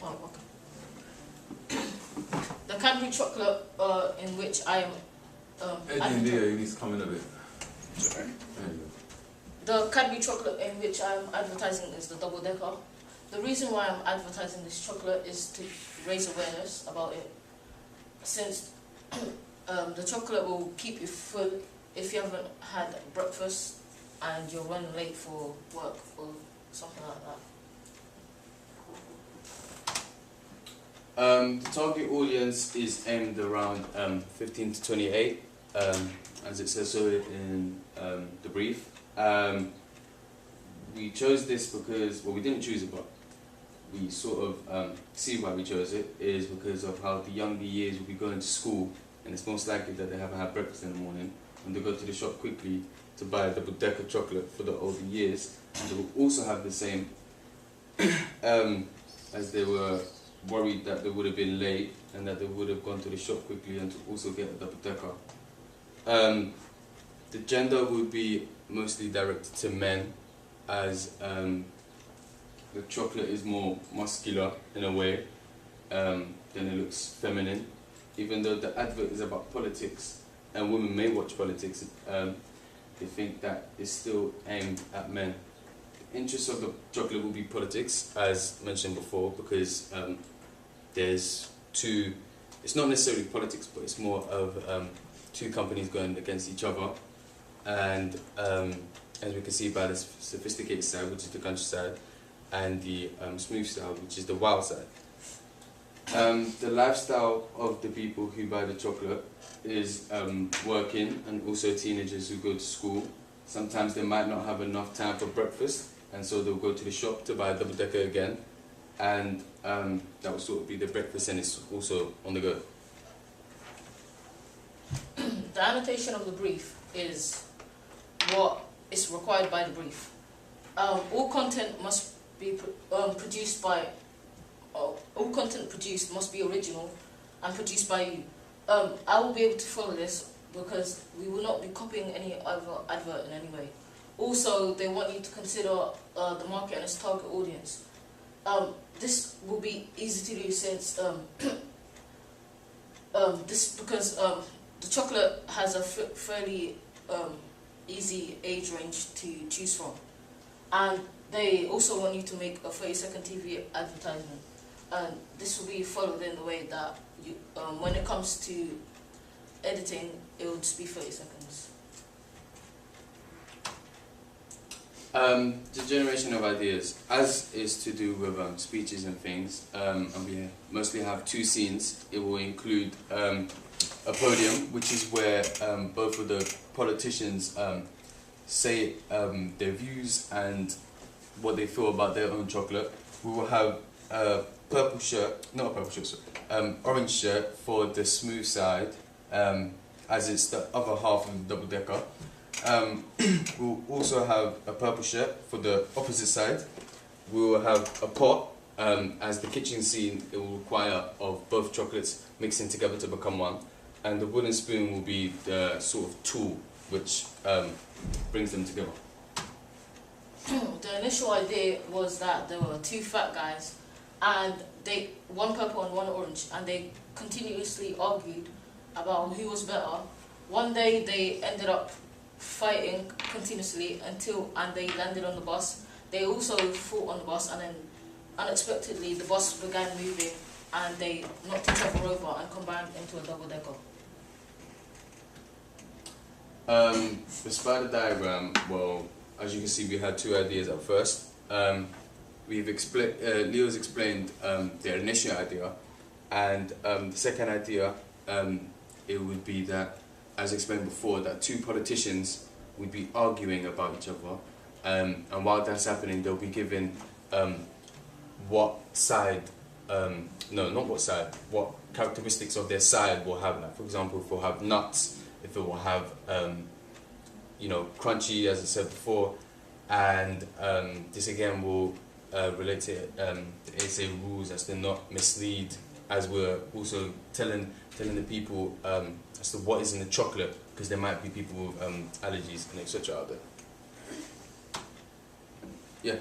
Oh, okay. The Cadbury chocolate in which I am you need to come in a bit. Sorry. There you the Cadbury chocolate in which I am advertising is the double decker. The reason why I'm advertising this chocolate is to raise awareness about it, since the chocolate will keep you full if you haven't had breakfast and you're running late for work or something like that. The target audience is aimed around 15 to 28, as it says so in the brief. We chose this because, well, we didn't choose it, but we sort of see why we chose it, is because of how the younger years will be going to school, and it's most likely that they haven't had breakfast in the morning, and they go to the shop quickly to buy the double-decker chocolate for the older years, and they will also have the same, as they were worried that they would have been late and that they would have gone to the shop quickly and to also get a double-decker. The gender would be mostly directed to men, as the chocolate is more muscular in a way than it looks feminine. Even though the advert is about politics and women may watch politics, they think that it's still aimed at men. The interest of the chocolate will be politics, as mentioned before, because there's two, it's not necessarily politics, but it's more of two companies going against each other. And as we can see by the sophisticated side, which is the countryside, and the smooth style, which is the wild side. The lifestyle of the people who buy the chocolate is working, and also teenagers who go to school. Sometimes they might not have enough time for breakfast, and so they'll go to the shop to buy a double-decker again, and that will sort of be the breakfast, and it's also on the go. The annotation of the brief is what is required by the brief. All content must be produced by. All content produced must be original and produced by you. I will be able to follow this because we will not be copying any other advert in any way. Also, they want you to consider the market and its target audience. This will be easy to do since the chocolate has a fairly easy age range to choose from, and they also want you to make a 30-second TV advertisement. And this will be followed in the way that you, when it comes to editing, it will just be 30 seconds. The generation of ideas, as is to do with speeches and things, and we mostly have two scenes. It will include a podium, which is where both of the politicians say their views and what they feel about their own chocolate. We will have a purple shirt, not a purple shirt, sorry, orange shirt for the smooth side, as it's the other half of the double-decker. We'll also have a purple shirt for the opposite side. We will have a pot, as the kitchen scene, it will require of both chocolates mixing together to become one. And the wooden spoon will be the sort of tool which brings them together. The initial idea was that there were two fat guys, and one purple and one orange, and they continuously argued about who was better. One day they ended up fighting continuously and they landed on the bus. They also fought on the bus, and then unexpectedly the bus began moving and they knocked each other over and combined into a double-decker. The spider diagram, well, as you can see, we had two ideas at first. Leo's explained their initial idea, and the second idea, it would be that, as explained before, that two politicians would be arguing about each other, and while that's happening, they'll be given what characteristics of their side will have. Like, for example, if it will have nuts, if it will have crunchy, as I said before, and this again will relate to the ASA rules as to not mislead, as we're also telling the people as to what is in the chocolate, because there might be people with allergies and etc. out there. Yeah.